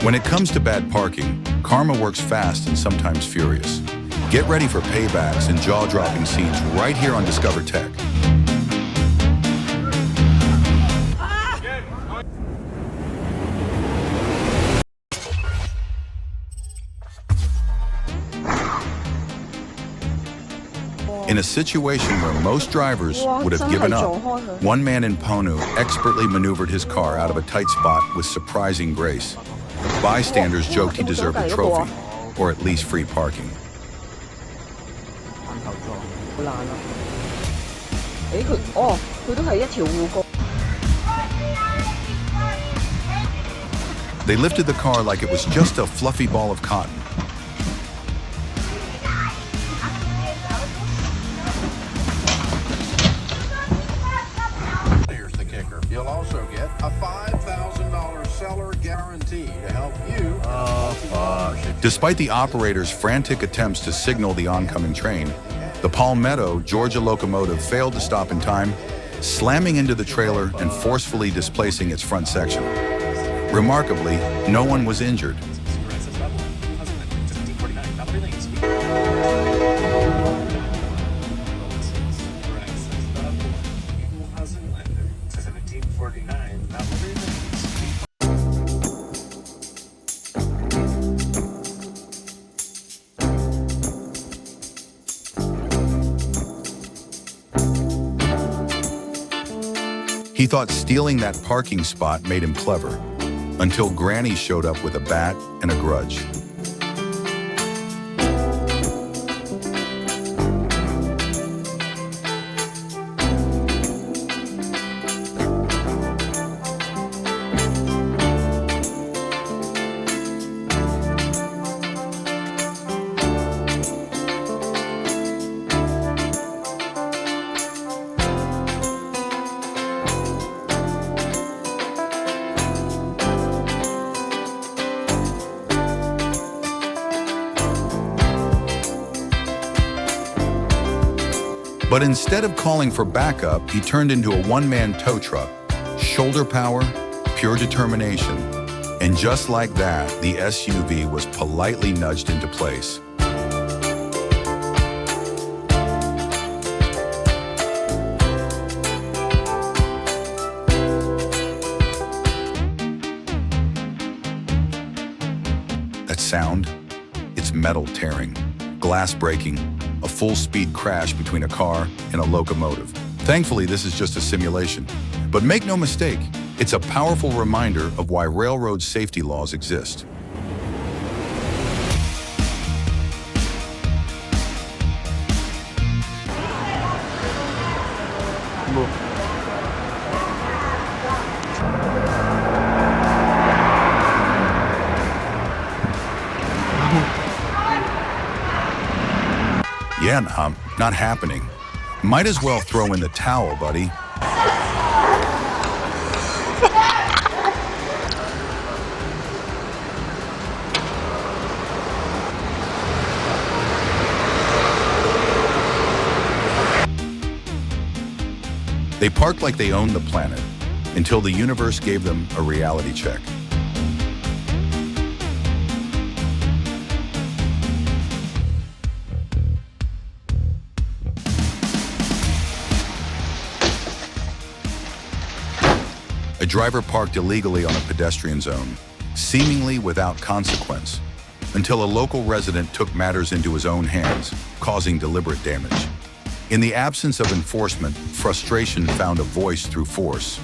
When it comes to bad parking, karma works fast and sometimes furious. Get ready for paybacks and jaw-dropping scenes right here on Discover Tech. In a situation where most drivers would have given up, one man in Ponu expertly maneuvered his car out of a tight spot with surprising grace. Bystanders joked he deserved a trophy, or at least free parking. They lifted the car like it was just a fluffy ball of cotton. You'll also get a $5,000 seller guarantee to help you. Despite the operator's frantic attempts to signal the oncoming train, the Palmetto, Georgia locomotive failed to stop in time, slamming into the trailer and forcefully displacing its front section. Remarkably, no one was injured. He thought stealing that parking spot made him clever, until Granny showed up with a bat and a grudge. But instead of calling for backup, he turned into a one-man tow truck. Shoulder power, pure determination. And just like that, the SUV was politely nudged into place. That sound? It's metal tearing, glass breaking, a full-speed crash between a car and a locomotive. Thankfully, this is just a simulation. But make no mistake, it's a powerful reminder of why railroad safety laws exist. Yeah, not happening. Might as well throw in the towel, buddy. They parked like they owned the planet, until the universe gave them a reality check. A driver parked illegally on a pedestrian zone, seemingly without consequence, until a local resident took matters into his own hands, causing deliberate damage. In the absence of enforcement, frustration found a voice through force.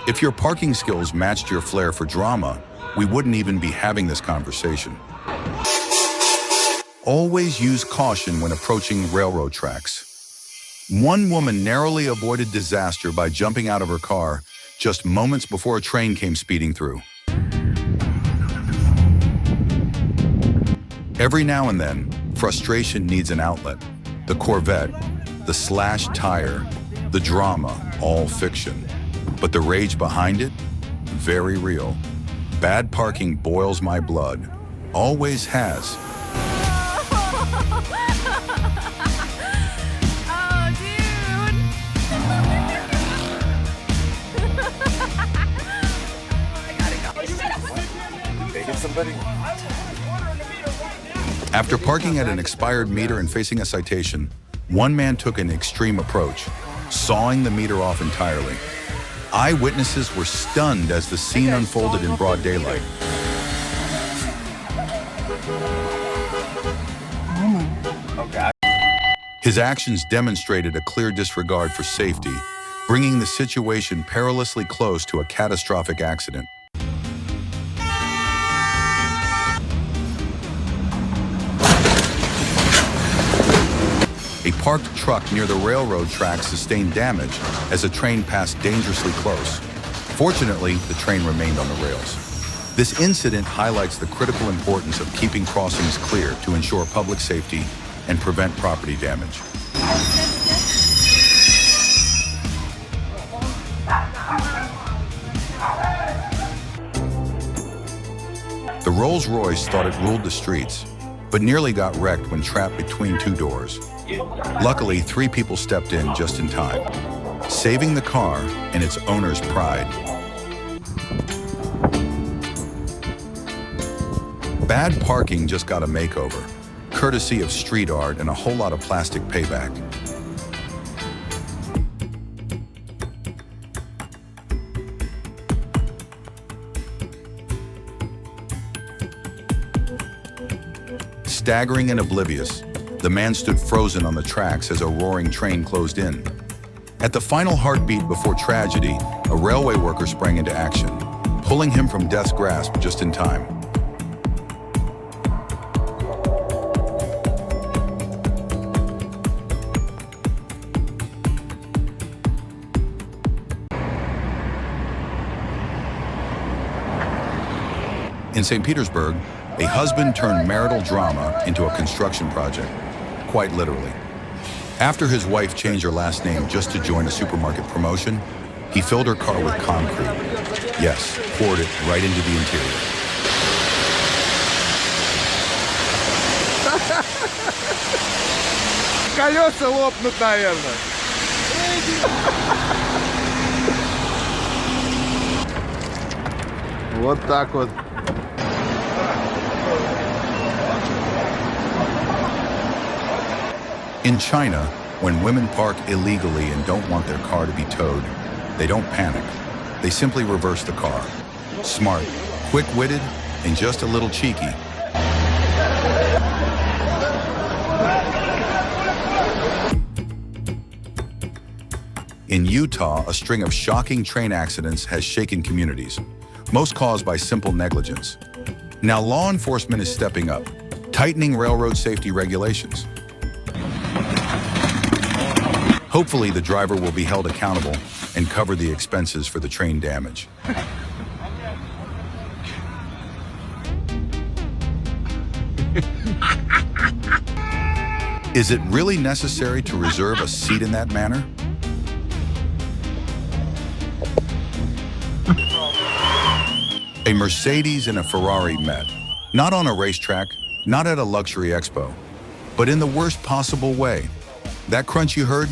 If your parking skills matched your flair for drama, we wouldn't even be having this conversation. Always use caution when approaching railroad tracks. One woman narrowly avoided disaster by jumping out of her car just moments before a train came speeding through. Every now and then, frustration needs an outlet. The Corvette, the slashed tire, the drama, all fiction. But the rage behind it, very real. Bad parking boils my blood. Always has. Get somebody. After parking at an expired meter and facing a citation, one man took an extreme approach, sawing the meter off entirely. Eyewitnesses were stunned as the scene unfolded in broad daylight. His actions demonstrated a clear disregard for safety, bringing the situation perilously close to a catastrophic accident. A parked truck near the railroad tracks sustained damage as a train passed dangerously close. Fortunately, the train remained on the rails. This incident highlights the critical importance of keeping crossings clear to ensure public safety and prevent property damage. The Rolls-Royce thought it ruled the streets, but nearly got wrecked when trapped between two doors. Luckily, 3 people stepped in just in time, saving the car and its owner's pride. Bad parking just got a makeover, courtesy of street art and a whole lot of plastic payback. Staggering and oblivious, the man stood frozen on the tracks as a roaring train closed in. At the final heartbeat before tragedy, a railway worker sprang into action, pulling him from death's grasp just in time. In St. Petersburg, a husband turned marital drama into a construction project, quite literally. After his wife changed her last name just to join a supermarket promotion, he filled her car with concrete. Yes, poured it right into the interior. Колеса лопнут, наверное. Вот так вот. In China, when women park illegally and don't want their car to be towed, they don't panic. They simply reverse the car. Smart, quick-witted, and just a little cheeky. In Utah, a string of shocking train accidents has shaken communities, most caused by simple negligence. Now law enforcement is stepping up, tightening railroad safety regulations. Hopefully, the driver will be held accountable and cover the expenses for the train damage. Is it really necessary to reserve a seat in that manner? A Mercedes and a Ferrari met, not on a racetrack, not at a luxury expo, but in the worst possible way. That crunch you heard?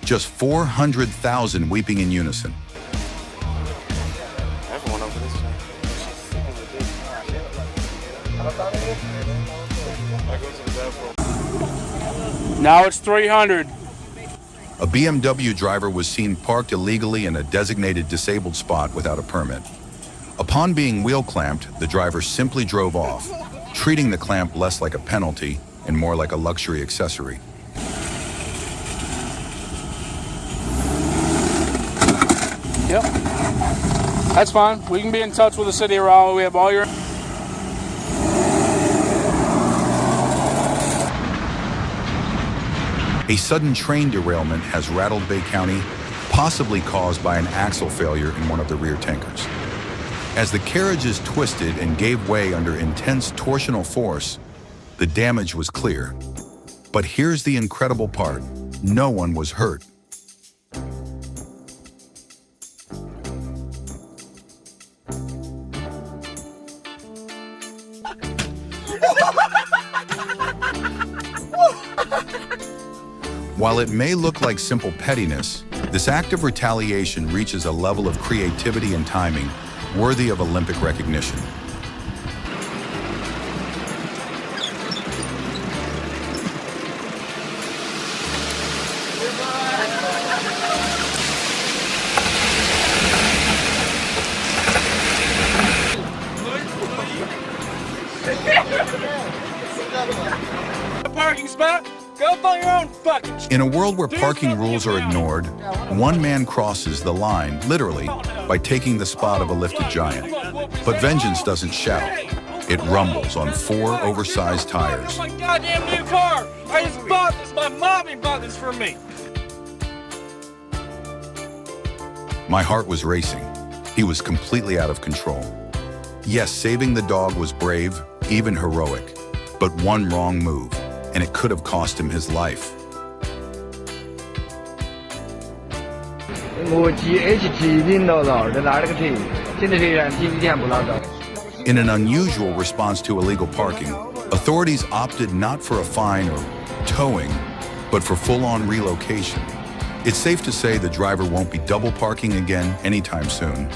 Just 400,000 weeping in unison. Everyone over this side. Now it's 300. A BMW driver was seen parked illegally in a designated disabled spot without a permit. Upon being wheel clamped, the driver simply drove off, treating the clamp less like a penalty and more like a luxury accessory. Yep. That's fine. We can be in touch with the city of Raleigh. We have all your... A sudden train derailment has rattled Bay County, possibly caused by an axle failure in one of the rear tankers. As the carriages twisted and gave way under intense torsional force, the damage was clear. But here's the incredible part. No one was hurt. While it may look like simple pettiness, this act of retaliation reaches a level of creativity and timing worthy of Olympic recognition. A parking spot? Go find your own fucking In a world where parking rules are ignored, one man crosses the line, literally, by taking the spot of a lifted giant. But vengeance doesn't shout. It rumbles on 4 oversized tires. my goddamn new car! I just bought this! My mommy bought this for me! My heart was racing. He was completely out of control. Yes, saving the dog was brave, even heroic. But one wrong move, and it could have cost him his life. In an unusual response to illegal parking, authorities opted not for a fine or towing, but for full-on relocation. It's safe to say the driver won't be double parking again anytime soon.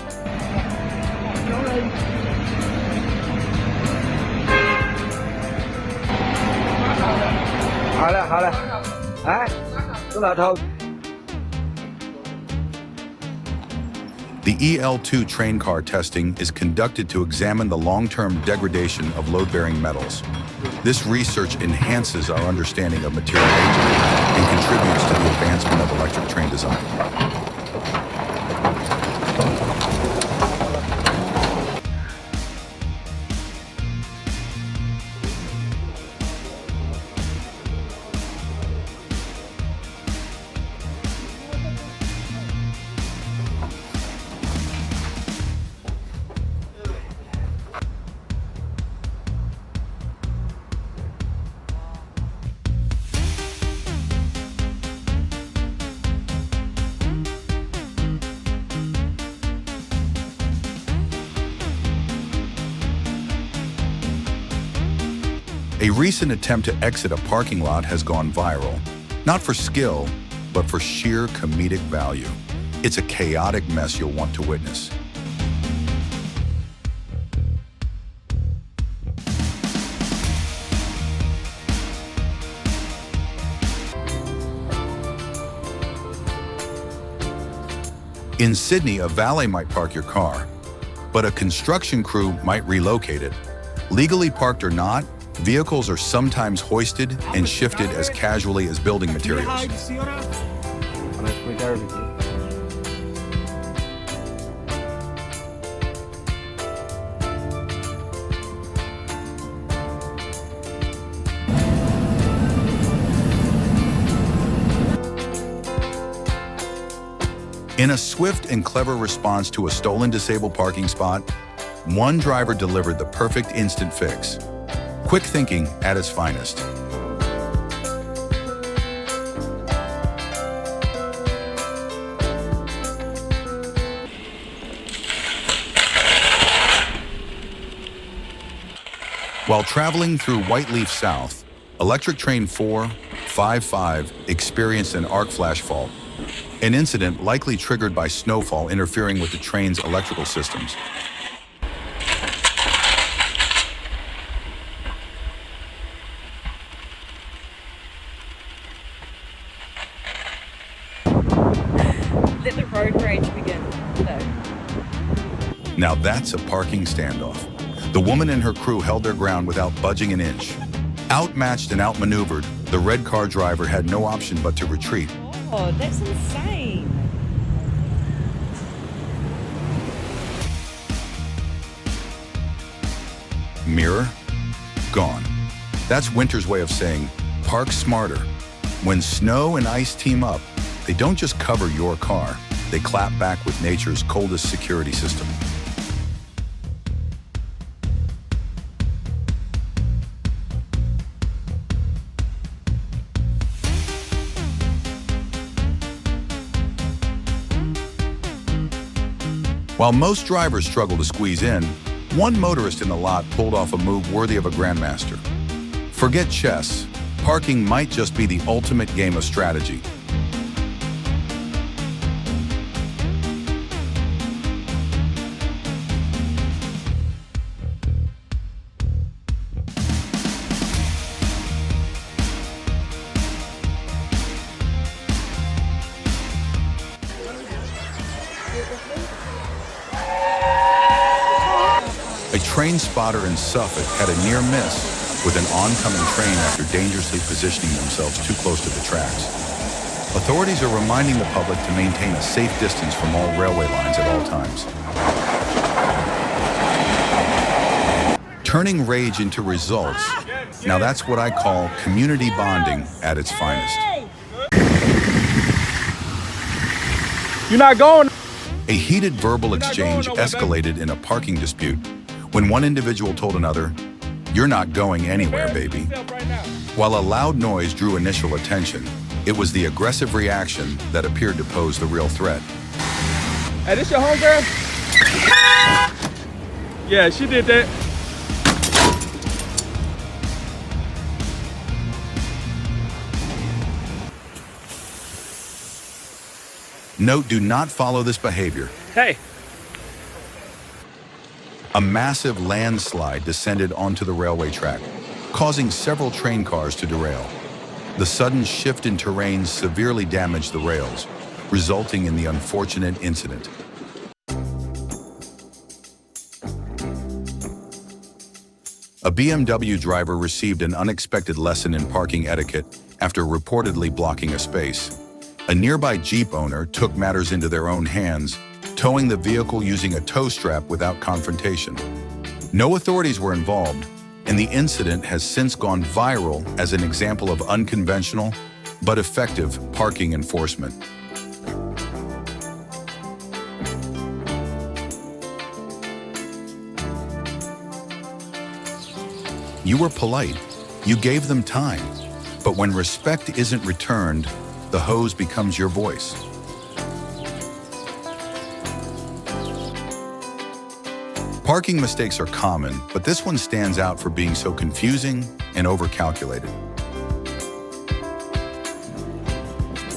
The EL2 train car testing is conducted to examine the long-term degradation of load-bearing metals. This research enhances our understanding of material aging and contributes to the advancement of electric train design. A recent attempt to exit a parking lot has gone viral, not for skill, but for sheer comedic value. It's a chaotic mess you'll want to witness. In Sydney, a valet might park your car, but a construction crew might relocate it. Legally parked or not, vehicles are sometimes hoisted and shifted as casually as building materials. In a swift and clever response to a stolen disabled parking spot, one driver delivered the perfect instant fix. Quick thinking at its finest. While traveling through Whiteleaf South, Electric Train 455 experienced an arc flash fault, an incident likely triggered by snowfall interfering with the train's electrical systems. Let the road rage begin, though. Now that's a parking standoff. The woman and her crew held their ground without budging an inch. Outmatched and outmaneuvered, the red car driver had no option but to retreat. Oh, that's insane. Mirror? Gone. That's winter's way of saying, park smarter. When snow and ice team up, they don't just cover your car, they clap back with nature's coldest security system. While most drivers struggle to squeeze in, one motorist in the lot pulled off a move worthy of a grandmaster. Forget chess. Parking might just be the ultimate game of strategy. A train spotter in Suffolk had a near miss with an oncoming train after dangerously positioning themselves too close to the tracks. Authorities are reminding the public to maintain a safe distance from all railway lines at all times. Turning rage into results. Now that's what I call community bonding at its finest. You're not going. A heated verbal exchange escalated in a parking dispute when one individual told another, "You're not going anywhere, baby." While a loud noise drew initial attention, it was the aggressive reaction that appeared to pose the real threat. Hey, this your homegirl? Yeah, she did that. Note, do not follow this behavior. Hey. A massive landslide descended onto the railway track, causing several train cars to derail. The sudden shift in terrain severely damaged the rails, resulting in the unfortunate incident. A BMW driver received an unexpected lesson in parking etiquette after reportedly blocking a space. A nearby Jeep owner took matters into their own hands, towing the vehicle using a tow strap without confrontation. No authorities were involved, and the incident has since gone viral as an example of unconventional but effective parking enforcement. You were polite. You gave them time. But when respect isn't returned, the hose becomes your voice. Parking mistakes are common, but this one stands out for being so confusing and overcalculated.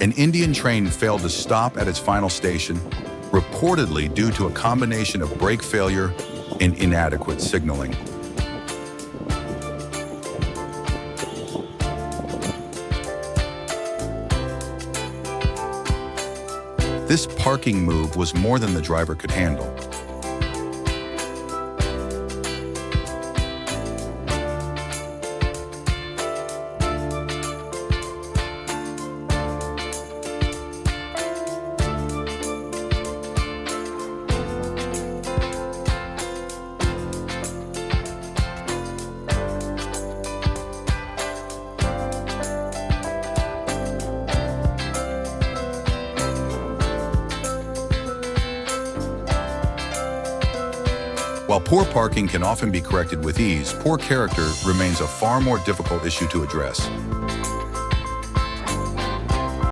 An Indian train failed to stop at its final station, reportedly due to a combination of brake failure and inadequate signaling. This parking move was more than the driver could handle. While poor parking can often be corrected with ease, poor character remains a far more difficult issue to address.